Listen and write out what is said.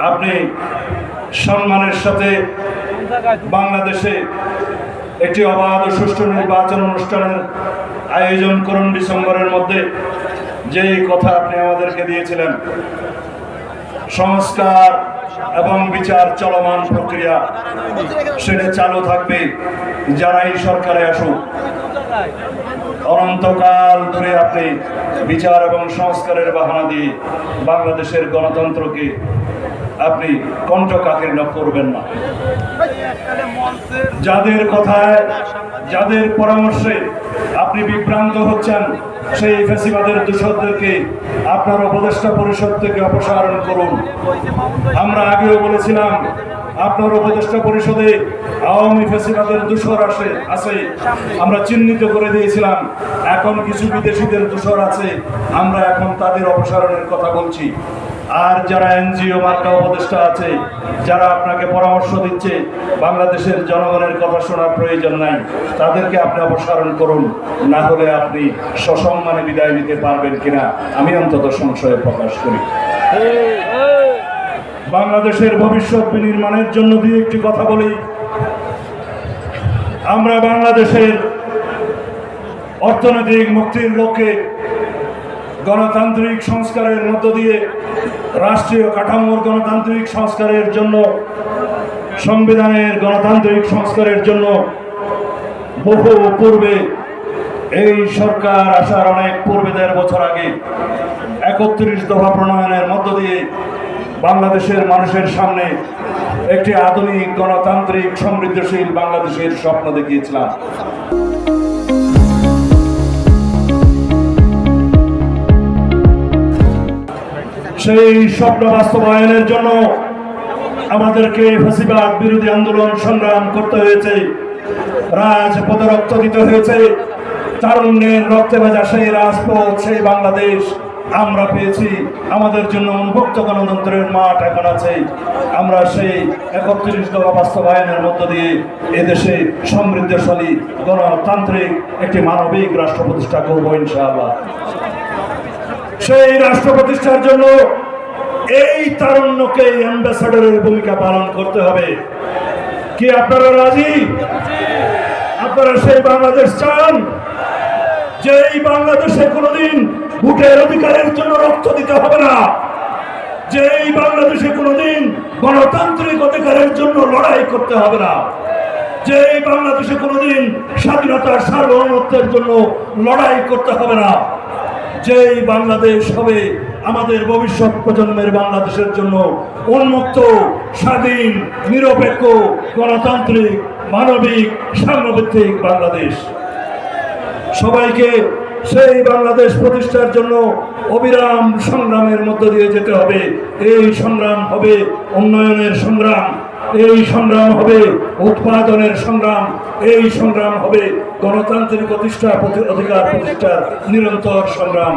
আপনি সম্মানের সাথে বাংলাদেশে একটি অবাধ ও সুষ্ঠু নির্বাচন অনুষ্ঠানের আয়োজন করুন ডিসেম্বরের মধ্যে। যেই কথা আপনি আমাদেরকে দিয়েছিলেন, সংস্কার এবং বিচার চলমান প্রক্রিয়া সেটা চালু থাকবে, যারাই সরকারে আসুক। অনন্তকাল ধরে আপনি বিচার এবং সংস্কারের বাহানা দিয়ে বাংলাদেশের গণতন্ত্রকে আপনি কণ্ঠকাকীর্ণ করবেন না। যাদের কথায়, যাদের পরামর্শে আপনি বিভ্রান্ত হচ্ছেন, সেই ফ্যাসিবাদের দূষকদেরকে আপনার উপদেষ্টা পরিষদ থেকে অপসারণ করুন। আমরা আগেও বলেছিলাম, আপনার উপদেষ্টা পরিষদে আওয়ামী ফ্যাসিবাদের দূষর আছে, আমরা চিহ্নিত করে দিয়েছিলাম। এখন কিছু বিদেশিদের দূষর আছে, আমরা এখন তাদের অপসারণের কথা বলছি। আর যারা এনজিও মার্কা উপদেষ্টা আছে, যারা আপনাকে পরামর্শ দিচ্ছে, বাংলাদেশের জনগণের কথা শোনার প্রয়োজন নাই, তাদেরকে আপনি অপসারণ করুন। না হলে আপনি সসম্মানে বিদায় নিতে পারবেন কিনা আমি অন্তত সংশয় প্রকাশ করি। বাংলাদেশের ভবিষ্যৎ বিনির্মাণের জন্য দিয়ে একটি কথা বলি। আমরা বাংলাদেশের অর্থনৈতিক মুক্তির লক্ষ্যে গণতান্ত্রিক সংস্কারের মধ্য দিয়ে, রাষ্ট্রীয় কাঠামোর গণতান্ত্রিক সংস্কারের জন্য, সংবিধানের গণতান্ত্রিক সংস্কারের জন্য বহু পূর্বে, এই সরকার আসার অনেক পূর্বে ১.৫ বছর আগে ৩১ দফা প্রণয়নের মধ্য দিয়ে বাংলাদেশের মানুষের সামনে একটি আধুনিক গণতান্ত্রিক সমৃদ্ধশীল বাংলাদেশের স্বপ্ন দেখিয়েছিলাম। সেই স্বপ্ন বাস্তবায়নের জন্য আমাদেরকে ফ্যাসিবাদ বিরোধী আন্দোলন সংগ্রাম করতে হয়েছে, রাজপথে রক্ত দিতে হয়েছে। তারুণ্যের রক্তে ভেজা সেই রাজপথ, সেই বাংলাদেশ আমরা পেয়েছি। আমাদের জন্য উন্মুক্ত গণতন্ত্রের মাঠ এখন আছে। আমরা সেই ৩১ দফা বাস্তবায়নের মধ্য দিয়ে এদেশে সমৃদ্ধশালী গণতান্ত্রিক একটি মানবিক রাষ্ট্র প্রতিষ্ঠা করবো ইনশাআল্লাহ। সেই রাষ্ট্র প্রতিষ্ঠার জন্য এই তারুণ্যকে অ্যাম্বাসাডরের ভূমিকা পালন করতে হবে। কি আপনারা রাজি? আপনারা সেই বাংলাদেশ চান, যে এই বাংলাদেশে কোনোদিন ভোটের অধিকারের জন্য রক্ত দিতে হবে না, যে এই বাংলাদেশে কোনোদিন গণতান্ত্রিক অধিকারের জন্য লড়াই করতে হবে না, যে এই বাংলাদেশে কোনোদিন স্বাধীনতার সার্বভৌমত্বের জন্য লড়াই করতে হবে না, যেই বাংলাদেশ হবে আমাদের ভবিষ্যৎ প্রজন্মের বাংলাদেশের জন্য উন্মুক্ত, স্বাধীন, নিরপেক্ষ, গণতান্ত্রিক, মানবিক, সাম্যভিত্তিক বাংলাদেশ। সবাইকে সেই বাংলাদেশ প্রতিষ্ঠার জন্য অবিরাম সংগ্রামের মধ্য দিয়ে যেতে হবে। এই সংগ্রাম হবে উন্নয়নের সংগ্রাম, এই সংগ্রাম হবে উৎপাদনের সংগ্রাম, এই সংগ্রাম হবে গণতান্ত্রিক অধিকার প্রতিষ্ঠার নিরন্তর সংগ্রাম।